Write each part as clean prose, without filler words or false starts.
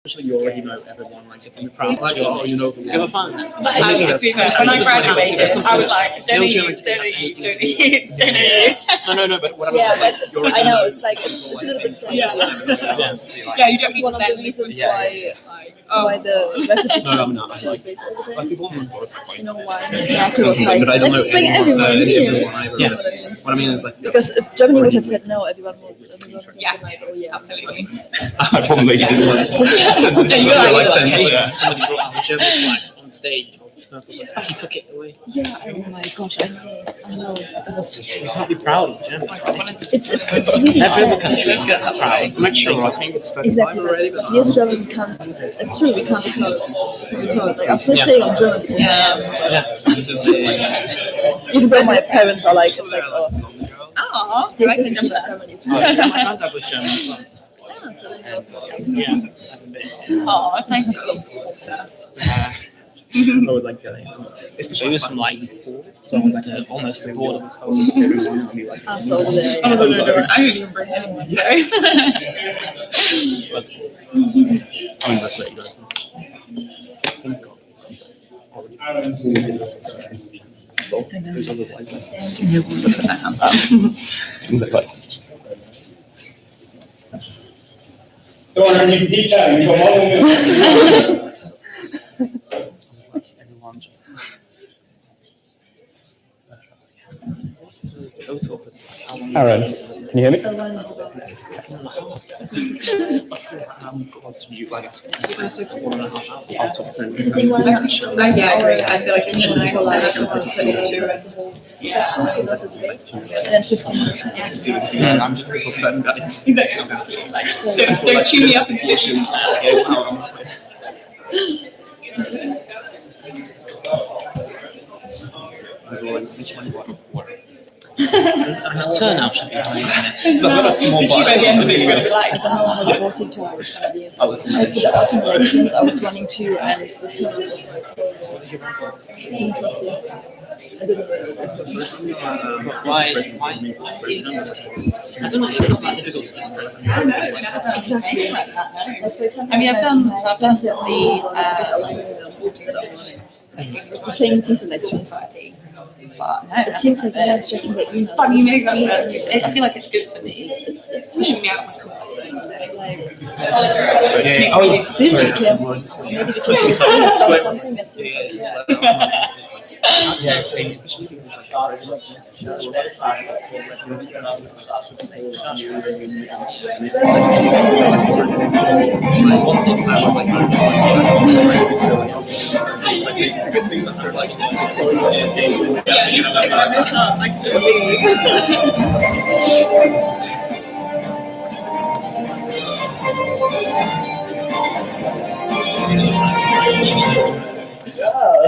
Especially you already know everyone, like, if you're proud, like, oh, you know, you have a fun. But actually, when I graduated, I was like, don't know you. No, but what yeah, that's, I know, it's like, it's a little bit sad. Yeah, you don't need one to of the reasons why the refugee camps celebrate over there. You know why? Merkel was like, let's bring everyone here. Yeah. What I mean is like, because if Germany would have said no, everyone would be like, oh yeah. Absolutely. I probably didn't like somebody brought out the German flag on stage. He took it away. Yeah, oh my gosh, I know. You can't be proud of Germany. It's really every other sad. country gets proud. I'm not sure. I think it's exactly already. But we as German can't. It's true. We can't be proud. Like I'm still saying I'm German because even though my parents are like, it's like, Oh, they I can listen to jump my that. family. It's really my granddad was German as well. so then you also like, Yeah. Oh, it's nice to be a supporter. I would like, especially this from like 4, so I was like almost bored of this whole thing. us over there. Oh, no. I don't even bring anyone, sorry. That's cool. I mean, that's what you guys everyone just. What's the total for how long? Aaron, can you hear me? Yeah, I agree. I feel like it should be for like 22. And then 15 minutes. I'm just going to them guys. Don't tune me up as mission. Turnout should be amazing. It's a little small By the end of it, you're going to be like, I don't know how the voting turnout was going to be. Like for the autumn elections, I was running too, and the turnout was like, interesting. I didn't really Why? I don't know, it's not that difficult to just press them. exactly. That's for example, I mean, I've done the same with these elections. but no, It seems like you guys checking the emails. I mean, maybe I feel like it's good for me. It's Pushing me out of my comfort zone. like, Like, seriously, Kim. Maybe because you're serious about something that's serious. Yeah, same, especially people like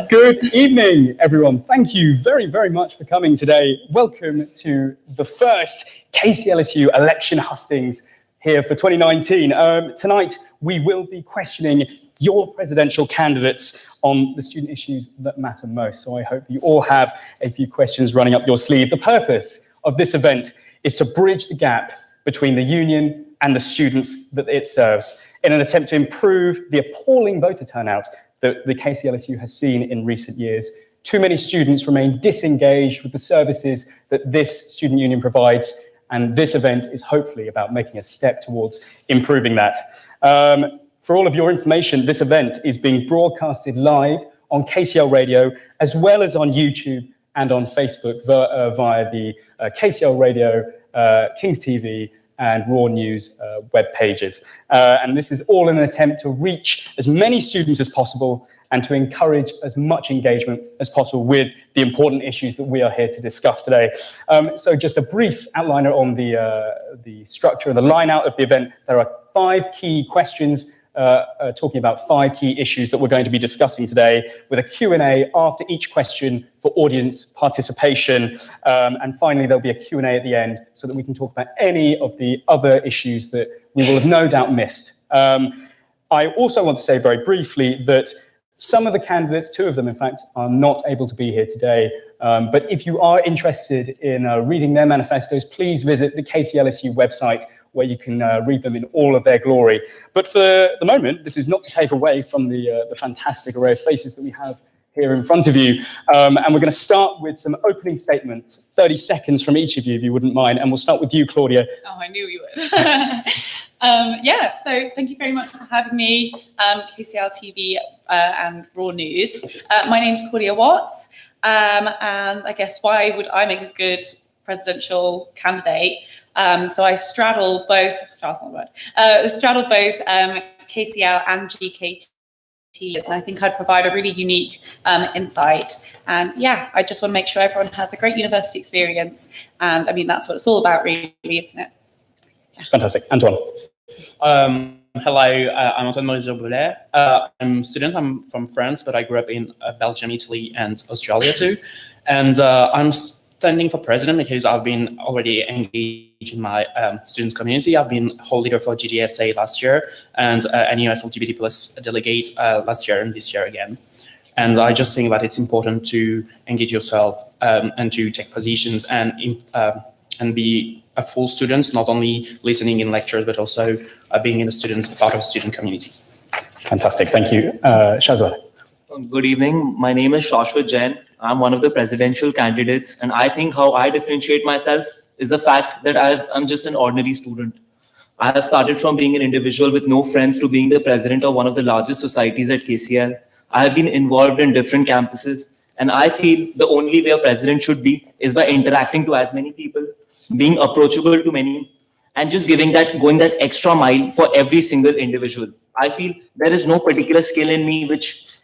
Good evening, everyone. Thank you very, very much for coming today. Welcome to the first KCLSU election hustings here for 2019. Tonight, we will be questioning your presidential candidates on the student issues that matter most. So I hope you all have a few questions running up your sleeve. The purpose of this event is to bridge the gap between the union and the students that it serves in an attempt to improve the appalling voter turnout that the KCLSU has seen in recent years. Too many students remain disengaged with the services that this student union provides, and this event is hopefully about making a step towards improving that. For all of your information, this event is being broadcasted live on KCL Radio, as well as on YouTube and on Facebook via the KCL Radio, KingsTV, and Raw News web pages. And this is all in an attempt to reach as many students as possible and to encourage as much engagement as possible with the important issues that we are here to discuss today. So just a brief outliner on the structure and the line out of the event. There are 5 key questions talking about 5 key issues that we're going to be discussing today, with a Q&A after each question for audience participation. And finally, there'll be a Q&A at the end so that we can talk about any of the other issues that we will have no doubt missed. I also want to say very briefly that some of the candidates, 2 of them in fact, are not able to be here today. But if you are interested in reading their manifestos, please visit the KCLSU website, where you can read them in all of their glory. But for the moment, this is not to take away from the fantastic array of faces that we have here in front of you. And we're going to start with some opening statements, 30 seconds from each of you, if you wouldn't mind. And we'll start with you, Claudia. Oh, I knew you would. So thank you very much for having me, KCL TV and Raw News. My name's Claudia Watts, and I guess why would I make a good presidential candidate? So I straddle both KCL and GKT. And I think I'd provide a really unique insight. And yeah, I just want to make sure everyone has a great university experience. And I mean, that's what it's all about, really, isn't it? Yeah. Fantastic. Antoine. Hello, I'm Antoine Maurice. I'm a student. I'm from France, but I grew up in Belgium, Italy, and Australia too. And I'm standing for president because I've been already engaged in my students community. I've been whole leader for GDSA last year and NUS LGBT plus delegate last year and this year again. And I just think that it's important to engage yourself and to take positions and be a full student, not only listening in lectures, but also being in part of the student community. Fantastic. Thank you. Shazwat. Good evening. My name is Shashwat Jain. I'm one of the presidential candidates, and I think how I differentiate myself is the fact that I'm just an ordinary student. I have started from being an individual with no friends to being the president of one of the largest societies at KCL. I have been involved in different campuses, and I feel the only way a president should be is by interacting to as many people, being approachable to many, and just going that extra mile for every single individual. I feel there is no particular skill in me which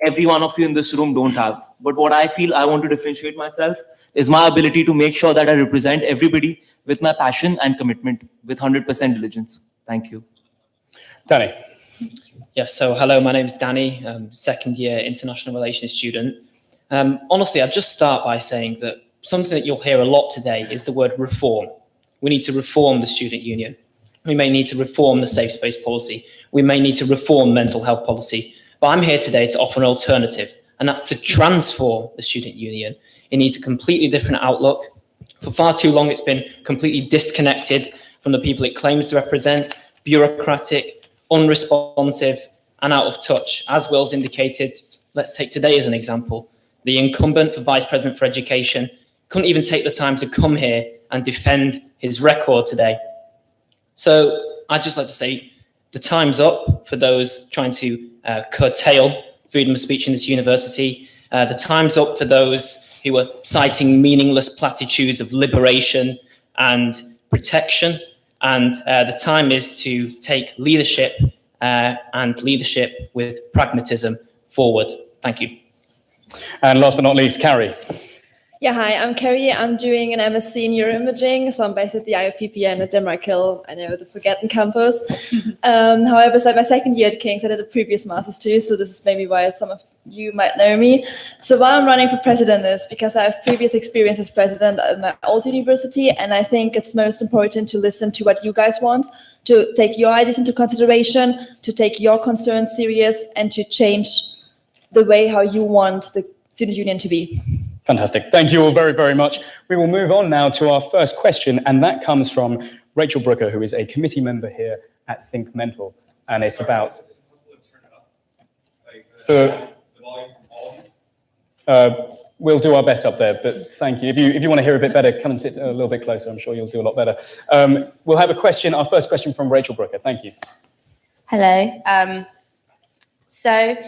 every one of you in this room don't have. But what I feel I want to differentiate myself is my ability to make sure that I represent everybody with my passion and commitment with 100% diligence. Thank you. Danny. Yes, so hello, my name is Danny, second year international relations student. Honestly, I'd just start by saying that something that you'll hear a lot today is the word reform. We need to reform the student union. We may need to reform the safe space policy. We may need to reform mental health policy. But I'm here today to offer an alternative, and that's to transform the student union. It needs a completely different outlook. For far too long, it's been completely disconnected from the people it claims to represent, bureaucratic, unresponsive, and out of touch. As Will's indicated, let's take today as an example. The incumbent for Vice President for Education couldn't even take the time to come here and defend his record today. So I'd just like to say the time's up for those trying to curtail freedom of speech in this university. The time's up for those who are citing meaningless platitudes of liberation and protection. And the time is to take leadership and leadership with pragmatism forward. Thank you. And last but not least, Carrie. Yeah, hi, I'm Carrie. I'm doing an MSc in neuroimaging, so I'm based at the IOPPN at Denmark Hill, I know, the Forgotten Campus. However, it's like my second year at King's. I did a previous master's too, so this is maybe why some of you might know me. So why I'm running for president is because I have previous experience as president at my old university, and I think it's most important to listen to what you guys want, to take your ideas into consideration, to take your concerns serious, and to change the way how you want the student union to be. Fantastic. Thank you all very, very much. We will move on now to our first question, and that comes from Rachel Brooker, who is a committee member here at Think Mental, and it's about... We'll do our best up there, but thank you. If you want to hear a bit better, come and sit a little bit closer. I'm sure you'll do a lot better. We'll have our first question from Rachel Brooker. Thank you. Hello. So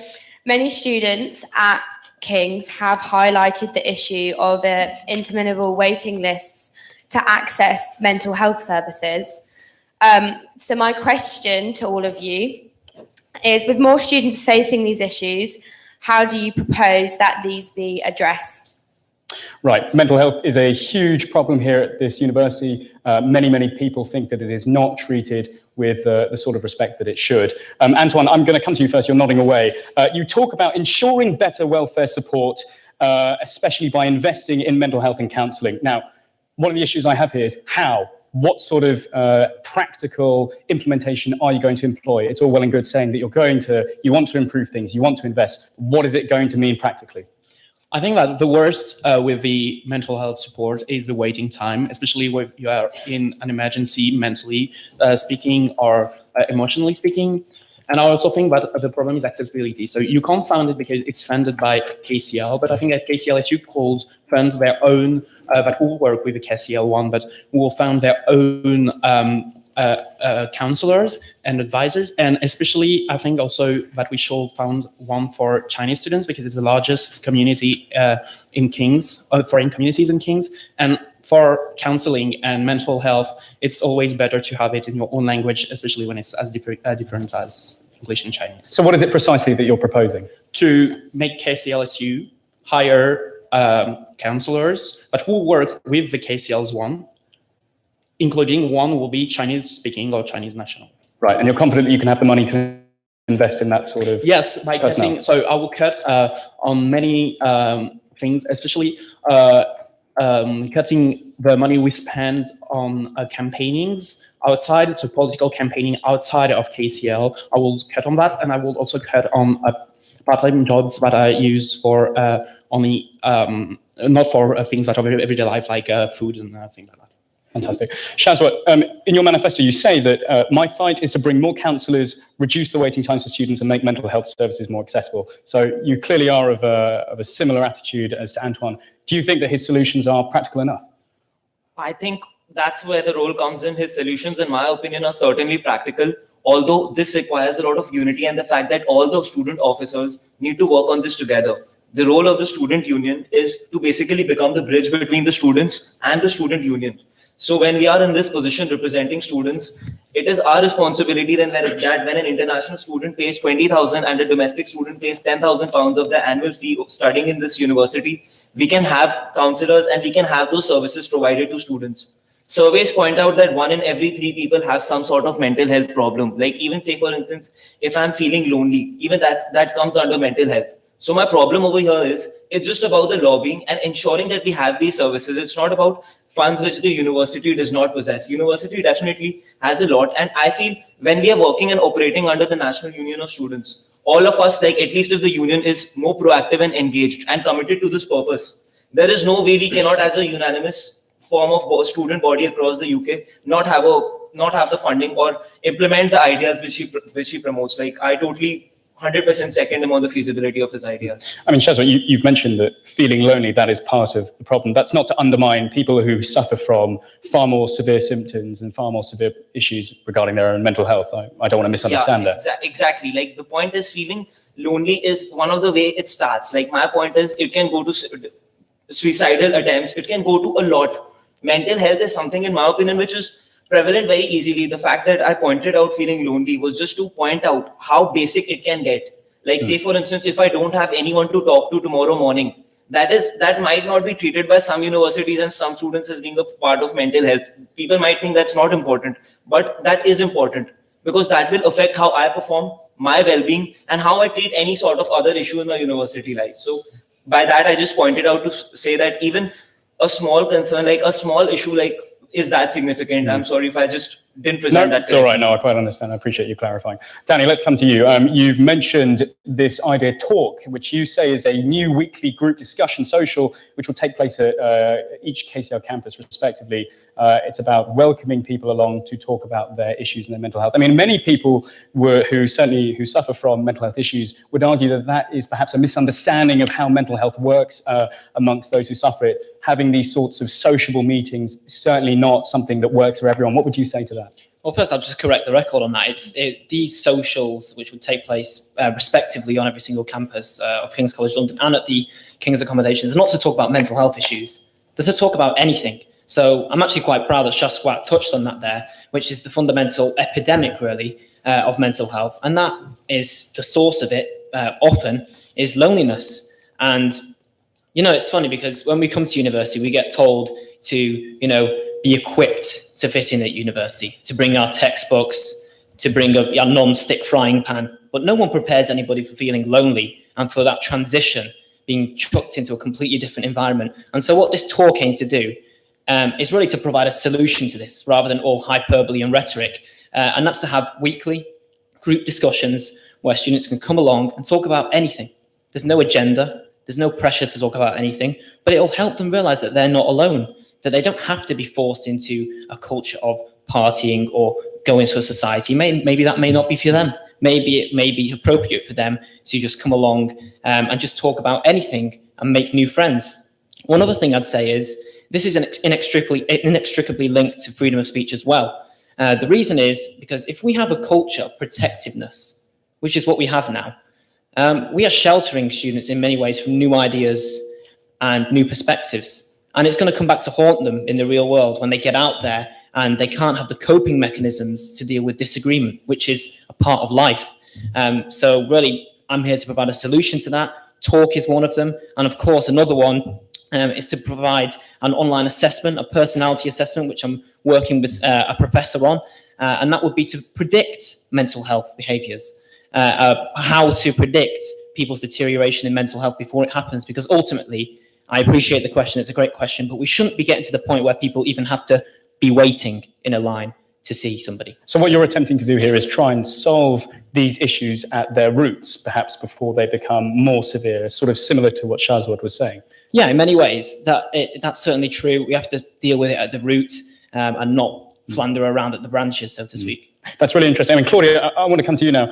many students at King's have highlighted the issue of interminable waiting lists to access mental health services. So my question to all of you is, with more students facing these issues, how do you propose that these be addressed? Right. Mental health is a huge problem here at this university. Many people think that it is not treated with the sort of respect that it should. Antoine, I'm going to come to you first. You're nodding away. You talk about ensuring better welfare support, especially by investing in mental health and counselling. Now, one of the issues I have here is how? What sort of practical implementation are you going to employ? It's all well and good saying that you want to improve things, you want to invest. What is it going to mean practically? I think that the worst with the mental health support is the waiting time, especially if you are in an emergency, mentally speaking or emotionally speaking. And I also think that the problem is accessibility. So you can't fund it because it's funded by KCL, but I think that KCLSU could fund their own, that will work with the KCL one, but will fund their own counselors and advisors. And especially, I think also that we should found one for Chinese students because it's the largest community in Kings, foreign communities in Kings. And for counseling and mental health, it's always better to have it in your own language, especially when it's as different as English and Chinese. So what is it precisely that you're proposing? To make KCLSU hire counselors that will work with the KCL's one, including one will be Chinese speaking or Chinese national. Right, and you're confident that you can have the money to invest in that sort of Yes, by personnel. cutting, so I will cut on many things, especially cutting the money we spend on campaignings outside, so political campaigning outside of KCL. I will cut on that, and I will also cut on part-time jobs that I use for only, not for things that are everyday life, like food and things like that. Fantastic. Shazwa, in your manifesto, you say that my fight is to bring more counsellors, reduce the waiting times for students, and make mental health services more accessible. So you clearly are of a similar attitude as to Antoine. Do you think that his solutions are practical enough? I think that's where the role comes in. His solutions, in my opinion, are certainly practical, although this requires a lot of unity and the fact that all the student officers need to work on this together. The role of the student union is to basically become the bridge between the students and the student union. So when we are in this position representing students, it is our responsibility then that when an international student pays 20,000 and a domestic student pays 10,000 pounds of their annual fee of studying in this university, we can have counselors and we can have those services provided to students. Surveys point out that 1 in every 3 people have some sort of mental health problem. Like even say, for instance, if I'm feeling lonely, even that comes under mental health. So my problem over here is it's just about the lobbying and ensuring that we have these services. It's not about funds which the university does not possess. University definitely has a lot. And I feel when we are working and operating under the National Union of Students, all of us, like at least if the union is more proactive and engaged and committed to this purpose, there is no way we cannot, as a unanimous form of student body across the UK, not have the funding or implement the ideas which he promotes. Like I totally 100% second him on the feasibility of his ideas. I mean, Shazwa, you've mentioned that feeling lonely, that is part of the problem. That's not to undermine people who suffer from far more severe symptoms and far more severe issues regarding their own mental health. I don't want to misunderstand that. Exactly. Like the point is feeling lonely is one of the way it starts. Like my point is it can go to suicidal attempts. It can go to a lot. Mental health is something, in my opinion, which is prevalent very easily. The fact that I pointed out feeling lonely was just to point out how basic it can get. Like say, for instance, if I don't have anyone to talk to tomorrow morning, that might not be treated by some universities and some students as being a part of mental health. People might think that's not important, but that is important because that will affect how I perform, my well-being, and how I treat any sort of other issue in my university life. So by that, I just pointed out to say that even a small concern, like a small issue, like is that significant? I'm sorry if I just didn't present that. It's all right. No, I quite understand. I appreciate you clarifying. Danny, let's come to you. You've mentioned this idea talk, which you say is a new weekly group discussion social, which will take place at each KCL campus respectively. It's about welcoming people along to talk about their issues and their mental health. I mean, many people who suffer from mental health issues would argue that that is perhaps a misunderstanding of how mental health works amongst those who suffer it. Having these sorts of sociable meetings, certainly not something that works for everyone. What would you say to that? Well, first, I'll just correct the record on that. These socials, which would take place respectively on every single campus of King's College London and at the King's accommodations, are not to talk about mental health issues. They're to talk about anything. So I'm actually quite proud that Shaswat touched on that there, which is the fundamental epidemic, really, of mental health. And that is the source of it, often, is loneliness. And, you know, it's funny because when we come to university, we get told to, you know, be equipped to fit in at university, to bring our textbooks, to bring our non-stick frying pan. But no one prepares anybody for feeling lonely and for that transition, being chucked into a completely different environment. And so what this talk aims to do is really to provide a solution to this rather than all hyperbole and rhetoric. And that's to have weekly group discussions where students can come along and talk about anything. There's no agenda. There's no pressure to talk about anything, but it'll help them realize that they're not alone, that they don't have to be forced into a culture of partying or go into a society. Maybe that may not be for them. Maybe it may be appropriate for them to just come along and just talk about anything and make new friends. One other thing I'd say is this is inextricably linked to freedom of speech as well. The reason is because if we have a culture of protectiveness, which is what we have now, we are sheltering students in many ways from new ideas and new perspectives. And it's going to come back to haunt them in the real world when they get out there and they can't have the coping mechanisms to deal with disagreement, which is a part of life. So really, I'm here to provide a solution to that. Talk is one of them. And of course, another one is to provide an online assessment, a personality assessment, which I'm working with a professor on. And that would be to predict mental health behaviors, how to predict people's deterioration in mental health before it happens. Because ultimately, I appreciate the question. It's a great question, but we shouldn't be getting to the point where people even have to be waiting in a line to see somebody. So what you're attempting to do here is try and solve these issues at their roots, perhaps before they become more severe, sort of similar to what Shazwad was saying. Yeah, in many ways, that's certainly true. We have to deal with it at the root and not flounder around at the branches, so to speak. That's really interesting. I mean, Claudia, I want to come to you now.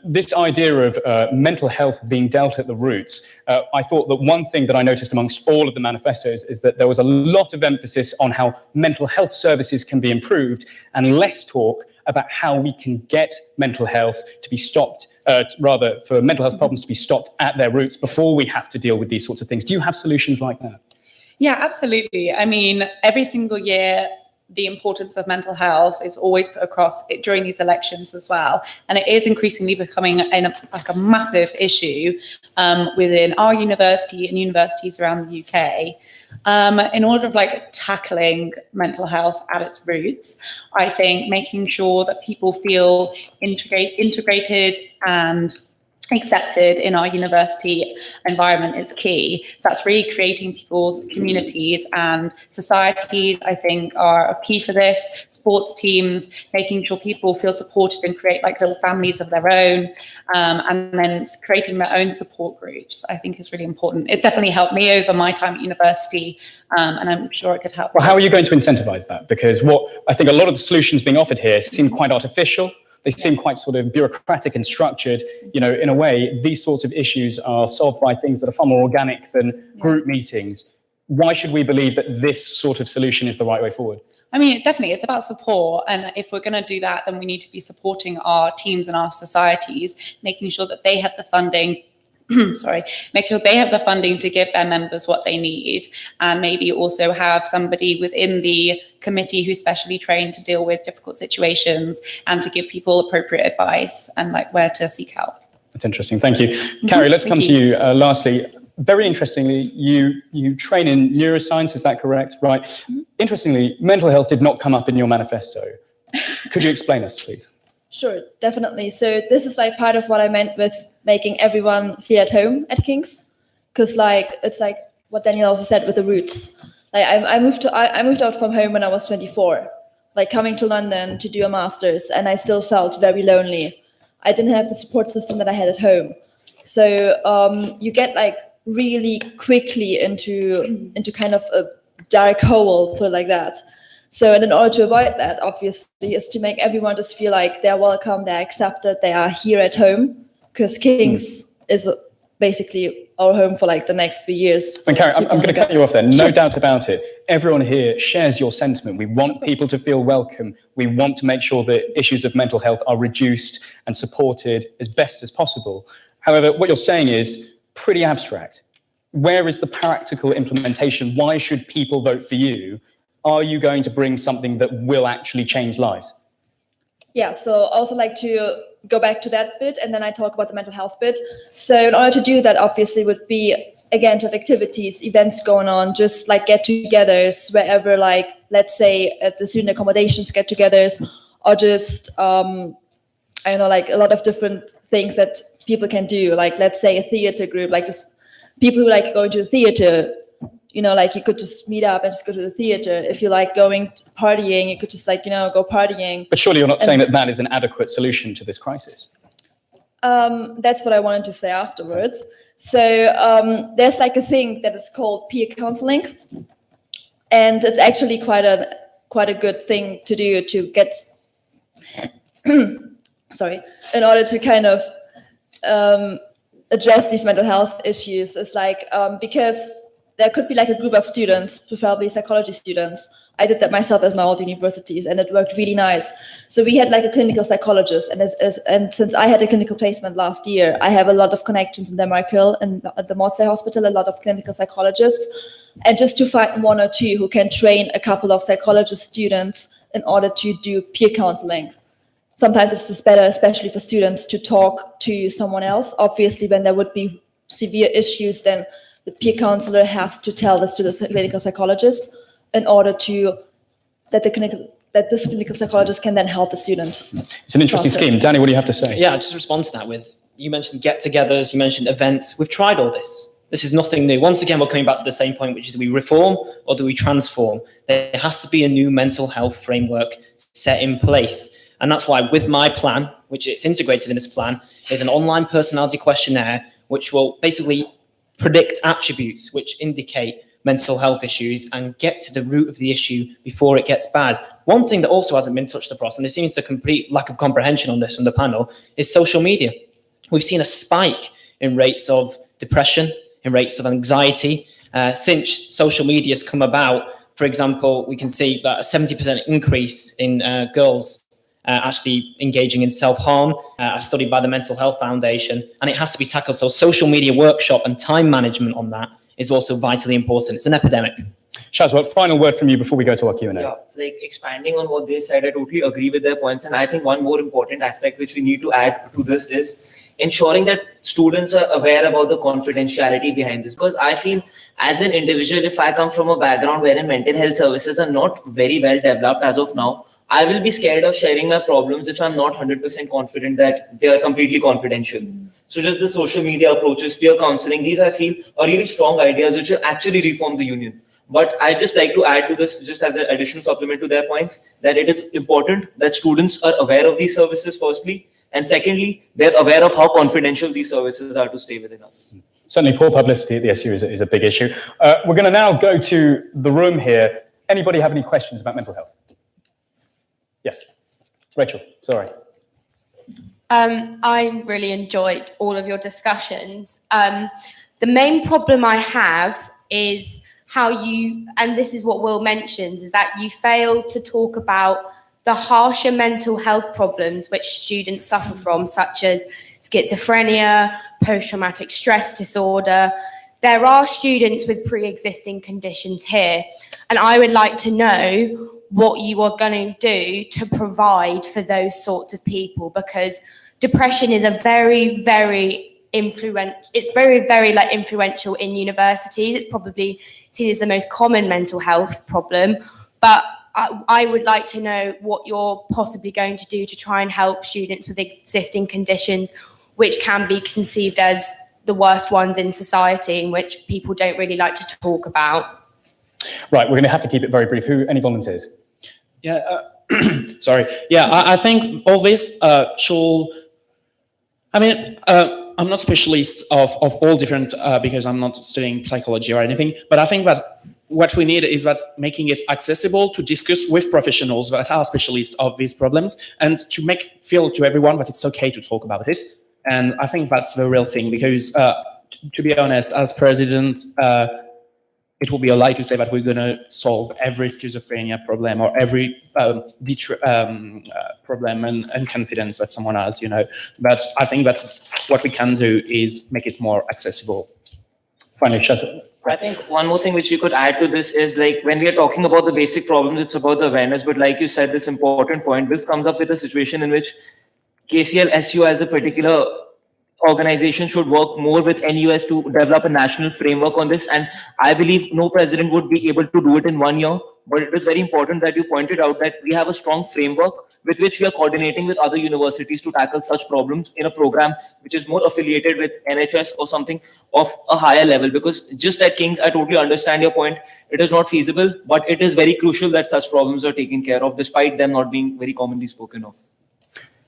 This idea of mental health being dealt at the roots, I thought that one thing that I noticed amongst all of the manifestos is that there was a lot of emphasis on how mental health services can be improved and less talk about how we can get mental health to be stopped, rather for mental health problems to be stopped at their roots before we have to deal with these sorts of things. Do you have solutions like that? Yeah, absolutely. I mean, every single year, the importance of mental health is always put across it during these elections as well. And it is increasingly becoming a massive issue within our university and universities around the UK. In order of tackling mental health at its roots, I think making sure that people feel integrated and accepted in our university environment is key. So that's really creating people's communities and societies, I think, are key for this. Sports teams, making sure people feel supported and create little families of their own, and then creating their own support groups, I think is really important. It's definitely helped me over my time at university, and I'm sure it could help. Well, how are you going to incentivize that? Because what I think a lot of the solutions being offered here seem quite artificial. They seem quite sort of bureaucratic and structured. You know, in a way, these sorts of issues are solved by things that are far more organic than group meetings. Why should we believe that this sort of solution is the right way forward? I mean, it's about support. And if we're going to do that, then we need to be supporting our teams and our societies, making sure that they have the funding make sure they have the funding to give their members what they need, and maybe also have somebody within the committee who's specially trained to deal with difficult situations and to give people appropriate advice and where to seek help. That's interesting. Thank you. Carrie, let's come to you lastly. Very interestingly, you train in neuroscience, is that correct? Right. Interestingly, mental health did not come up in your manifesto. Could you explain us, please? Sure, definitely. So this is part of what I meant with making everyone feel at home at King's, because it's what Daniel also said with the roots. I moved out from home when I was 24, coming to London to do a master's, and I still felt very lonely. I didn't have the support system that I had at home. So you get really quickly into kind of a dark hole, put it like that. So, and in order to avoid that, obviously, is to make everyone just feel like they're welcome, they're accepted, they are here at home, because King's is basically our home for the next few years. And Carrie, I'm going to cut you off there. No doubt about it. Everyone here shares your sentiment. We want people to feel welcome. We want to make sure that issues of mental health are reduced and supported as best as possible. However, what you're saying is pretty abstract. Where is the practical implementation? Why should people vote for you? Are you going to bring something that will actually change lives? Yeah, so I also like to go back to that bit, and then I talk about the mental health bit. So in order to do that, obviously, would be, again, to have activities, events going on, just get-togethers, wherever, let's say at the student accommodations get-togethers, or just, I don't know, a lot of different things that people can do. Let's say a theater group, just people who going to the theater. You could just meet up and just go to the theater. If you going partying, you could just go partying. But surely you're not saying that is an adequate solution to this crisis. That's what I wanted to say afterwards. So there's like a thing that is called peer counseling, and it's actually quite a good thing to do to get in order to kind of address these mental health issues. It's like because there could be like a group of students, preferably psychology students. I did that myself at my old universities, and it worked really nice. So we had like a clinical psychologist, and since I had a clinical placement last year, I have a lot of connections in Denmark Hill and at the Maudsley Hospital, a lot of clinical psychologists, and just to find one or two who can train a couple of psychologist students in order to do peer counseling. Sometimes it's just better, especially for students, to talk to someone else. Obviously, when there would be severe issues, then the peer counselor has to tell this to the clinical psychologist in order that this clinical psychologist can then help the student. It's an interesting scheme. Danny, what do you have to say? Yeah, I'll just respond to that with, you mentioned get-togethers, you mentioned events. We've tried all this. This is nothing new. Once again, we're coming back to the same point, which is, do we reform or do we transform? There has to be a new mental health framework set in place. And that's why with my plan, which it's integrated in this plan, is an online personality questionnaire, which will basically predict attributes which indicate mental health issues and get to the root of the issue before it gets bad. One thing that also hasn't been touched upon, and there seems a complete lack of comprehension on this from the panel, is social media. We've seen a spike in rates of depression, in rates of anxiety. Since social media has come about, for example, we can see that a 70% increase in girls actually engaging in self-harm, a study by the Mental Health Foundation, and it has to be tackled. So social media workshop and time management on that is also vitally important. It's an epidemic. Shazwat, final word from you before we go to our Q&A. Yeah, like expanding on what they said, I totally agree with their points. And I think one more important aspect which we need to add to this is ensuring that students are aware about the confidentiality behind this. Because I feel as an individual, if I come from a background wherein mental health services are not very well developed as of now, I will be scared of sharing my problems if I'm not 100% confident that they are completely confidential. So just the social media approaches, peer counseling, these I feel are really strong ideas which will actually reform the union. But I just like to add to this, just as an additional supplement to their points, that it is important that students are aware of these services firstly, and secondly, they're aware of how confidential these services are to stay within us. Certainly poor publicity at the SU is a big issue. We're going to now go to the room here. Anybody have any questions about mental health? Yes. Rachel, sorry. I really enjoyed all of your discussions. The main problem I have is how you, and this is what Will mentions, is that you fail to talk about the harsher mental health problems which students suffer from, such as schizophrenia, post-traumatic stress disorder. There are students with pre-existing conditions here, and I would like to know what you are going to do to provide for those sorts of people, because depression is a very, very influential in universities. It's probably seen as the most common mental health problem, but I would like to know what you're possibly going to do to try and help students with existing conditions which can be conceived as the worst ones in society, and which people don't really like to talk about. Right, we're going to have to keep it very brief. Any volunteers? Yeah, sorry. Yeah, I think all this should, I mean, I'm not specialist of all different, because I'm not studying psychology or anything, but I think that what we need is that making it accessible to discuss with professionals that are specialists of these problems, and to make feel to everyone that it's okay to talk about it. And I think that's the real thing, because to be honest, as president, it will be a lie to say that we're going to solve every schizophrenia problem or every problem and confidence that someone has, you know. But I think that what we can do is make it more accessible. Finally, Shazwat. I think one more thing which we could add to this is, like, when we are talking about the basic problems, it's about the awareness. But like you said, this important point, this comes up with a situation in which KCLSU as a particular organization should work more with NUS to develop a national framework on this. And I believe no president would be able to do it in 1 year. But it is very important that you pointed out that we have a strong framework with which we are coordinating with other universities to tackle such problems in a program which is more affiliated with NHS or something of a higher level. Because just at King's, I totally understand your point. It is not feasible, but it is very crucial that such problems are taken care of, despite them not being very commonly spoken of.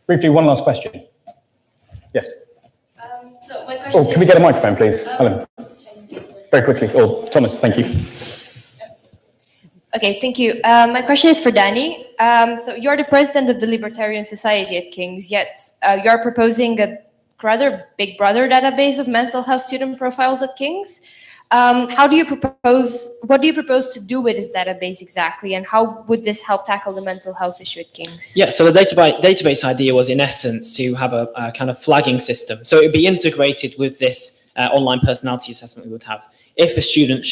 Briefly, one last question. Yes. So my question Oh, can we get a microphone, please? Helen. Very quickly. Oh, Thomas, thank you. Okay, thank you. My question is for Danny. So you're the president of the Libertarian Society at King's, yet you're proposing a rather big brother database of mental health student profiles at King's. What do you propose to do with this database exactly, and how would this help tackle the mental health issue at King's? Yeah, so the database idea was, in essence, to have a kind of flagging system. So it would be integrated with this online personality assessment we would have. If a student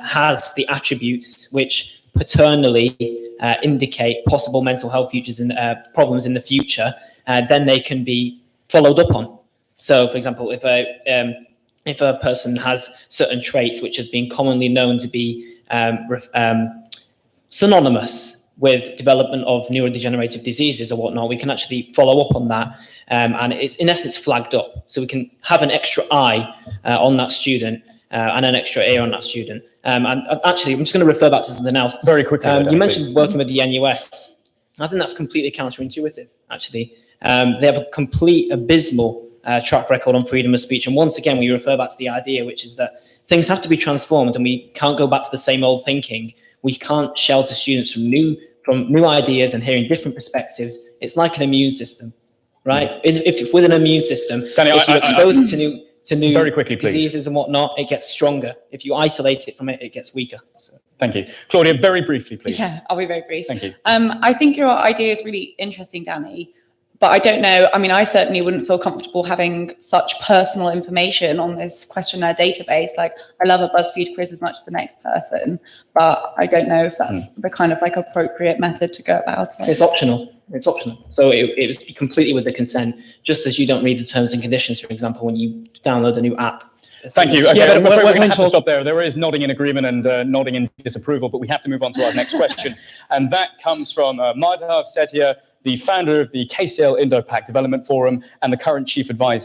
has the attributes which paternally indicate possible mental health problems in the future, then they can be followed up on. So, for example, if a person has certain traits which have been commonly known to be synonymous with development of neurodegenerative diseases or whatnot, we can actually follow up on that, and it's in essence flagged up. So we can have an extra eye on that student and an extra ear on that student. And actually, I'm just going to refer back to something else. Very quickly. You mentioned working with the NUS. I think that's completely counterintuitive, actually. They have a complete abysmal track record on freedom of speech. And once again, we refer back to the idea, which is that things have to be transformed and we can't go back to the same old thinking. We can't shelter students from new ideas and hearing different perspectives. It's like an immune system, right? If with an immune system, Danny, if you expose it to new very quickly, please, diseases and whatnot, it gets stronger. If you isolate it from it, it gets weaker. So. Thank you. Claudia, very briefly, please. Yeah, I'll be very brief. Thank you. I think your idea is really interesting, Danny. But I don't know. I mean, I certainly wouldn't feel comfortable having such personal information on this questionnaire database. Like, I love a BuzzFeed quiz as much as the next person, but I don't know if that's the kind of like appropriate method to go about it. It's optional. It's optional. So it would be completely with the consent, just as you don't read the terms and conditions, for example, when you download a new app. Thank you. Okay, Yeah, but I'm afraid we're going to when have to stop there. There is nodding in agreement and nodding in disapproval, but we have to move on to our next question. And that comes from Madhav Setia, the founder of the KCL Indo-Pac Development Forum and the current chief advisor